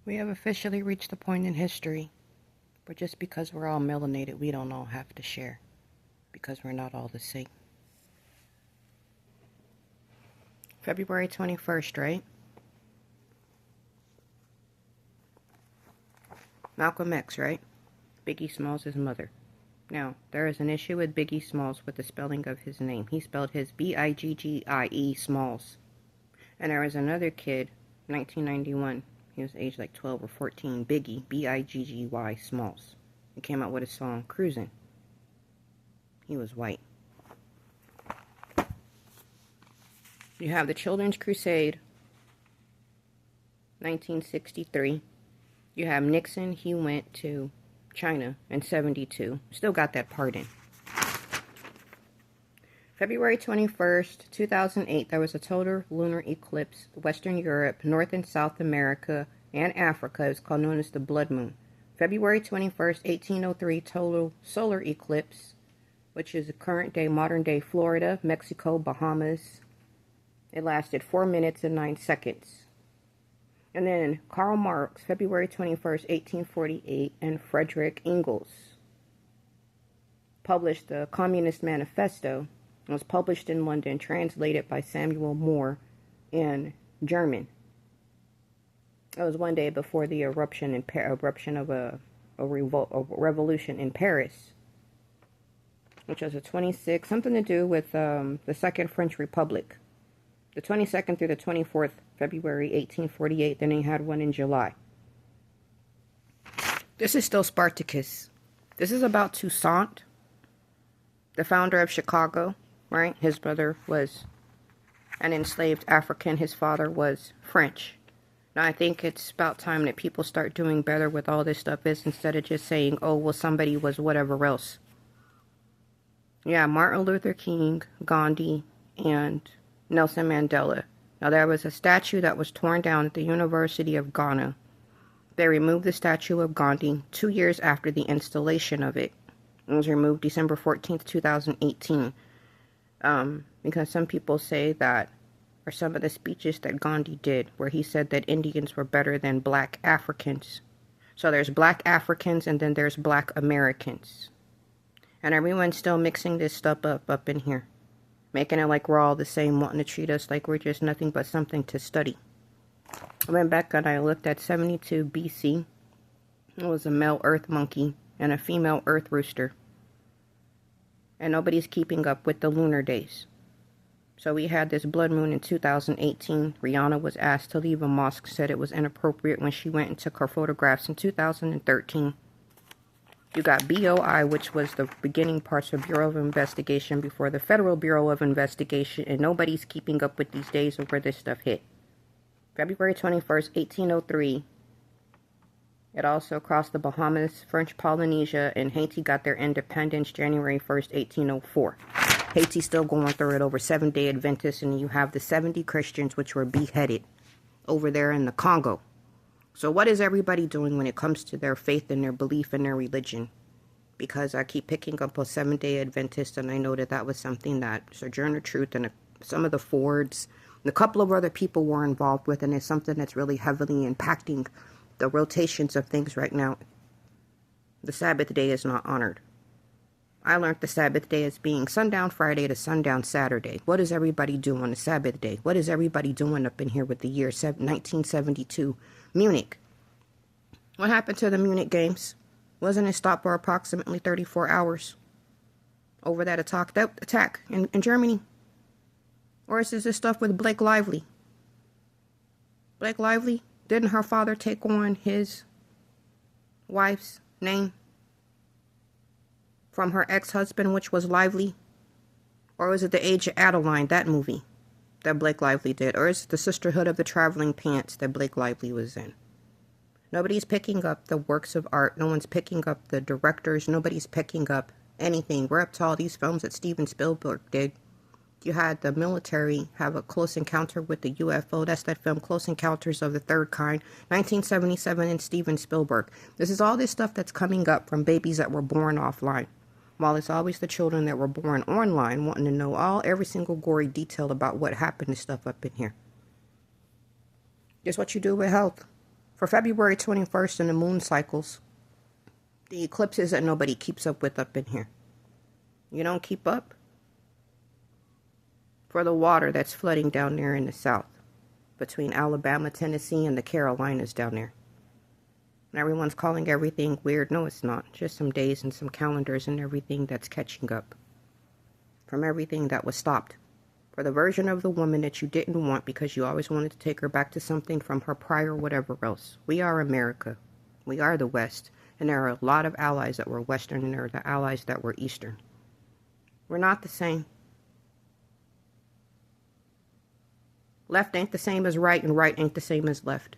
We have officially reached the point in history where just because we're all melanated, we don't all have to share. Because we're not all the same. February 21st, right? Malcolm X, right? Biggie Smalls' mother. Now, there is an issue with Biggie Smalls with the spelling of his name. He spelled his B-I-G-G-I-E Smalls. And there was another kid, 1991. He was aged like 12 or 14. Biggie, B-I-G-G-Y Smalls. He came out with a song, Cruisin'. He was white. You have the Children's Crusade, 1963. You have Nixon. He went to China in 72. Still got that pardon. February 21st, 2008, there was a total lunar eclipse. Western Europe, North and South America, and Africa is called known as the blood moon. February 21st, 1803, total solar eclipse, which is the current day, modern day Florida, Mexico, Bahamas. It lasted 4 minutes and 9 seconds. And then Karl Marx, February 21st, 1848, and Friedrich Engels published the Communist Manifesto. It was published in London, translated by Samuel Moore in German. It was one day before the eruption of a revolution in Paris, which was the 26th, something to do with the Second French Republic. The 22nd through the 24th, February 1848. Then they had one in July. This is still Spartacus. This is about Toussaint, the founder of Chicago, right? His brother was an enslaved African. His father was French. Now, I think it's about time that people start doing better with all this stuff instead of just saying, oh, well, somebody was whatever else. Yeah, Martin Luther King, Gandhi, and Nelson Mandela. Now, there was a statue that was torn down at the University of Ghana. They removed the statue of Gandhi 2 years after the installation of it. It was removed December 14th, 2018. Because some people say that, or some of the speeches that Gandhi did, where he said that Indians were better than black Africans. So there's black Africans and then there's black Americans. And everyone's still mixing this stuff up in here. Making it like we're all the same, wanting to treat us like we're just nothing but something to study. I went back and I looked at 72 BC. It was a male earth monkey and a female earth rooster. And nobody's keeping up with the lunar days. So we had this blood moon in 2018. Rihanna was asked to leave a mosque, said it was inappropriate when she went and took her photographs in 2013. You got BOI, which was the beginning parts of Bureau of Investigation before the Federal Bureau of Investigation, and nobody's keeping up with these days of where this stuff hit. February 21st, 1803. It also crossed the Bahamas, French Polynesia, and Haiti got their independence January 1st, 1804. Haiti's still going through it over Seventh-day Adventists, and you have the 70 Christians which were beheaded over there in the Congo. So what is everybody doing when it comes to their faith and their belief in their religion? Because I keep picking up a Seventh-day Adventist, and I know that that was something that Sojourner Truth and some of the Fords and a couple of other people were involved with, and it's something that's really heavily impacting the rotations of things right now. The Sabbath day is not honored. I learned the Sabbath day as being sundown Friday to sundown Saturday. What does everybody do on the Sabbath day? What is everybody doing up in here with the year 1972? Munich. What happened to the Munich Games? Wasn't it stopped for approximately 34 hours over that attack in Germany? Or is this stuff with Blake Lively? Blake Lively, didn't her father take on his wife's name from her ex-husband, which was Lively? Or was it The Age of Adeline, that movie that Blake Lively did? Or is it The Sisterhood of the Traveling Pants that Blake Lively was in? Nobody's picking up the works of art. No one's picking up the directors. Nobody's picking up anything. We're up to all these films that Steven Spielberg did. You had the military have a close encounter with the UFO. That's that film, Close Encounters of the Third Kind, 1977, and Steven Spielberg. This is all this stuff that's coming up from babies that were born offline. While it's always the children that were born online wanting to know every single gory detail about what happened and stuff up in here. Just what you do with health. For February 21st and the moon cycles, the eclipses that nobody keeps up with up in here. You don't keep up? For the water that's flooding down there in the south, between Alabama, Tennessee, and the Carolinas down there. And everyone's calling everything weird. No, it's not. Just some days and some calendars and everything that's catching up from everything that was stopped. For the version of the woman that you didn't want because you always wanted to take her back to something from her prior whatever else. We are America. We are the West. And there are a lot of allies that were Western and there are the allies that were Eastern. We're not the same. Left ain't the same as right and right ain't the same as left.